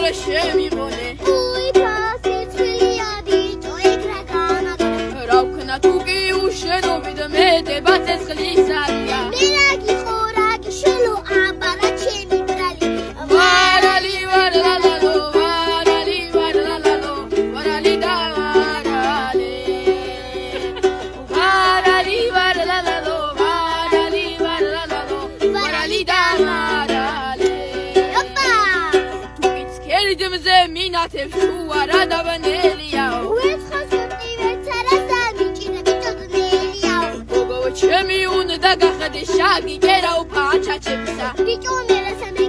დღე შემიღონე რა ვქნა თუ კი უშენობით მეტება ცეცხლის არია მინათებს თუ არა დავანელიაო გოგო ჩემი უნდა გახადე შაგი კერაო ფაჩაჩებსა ბიჭო მე რასამე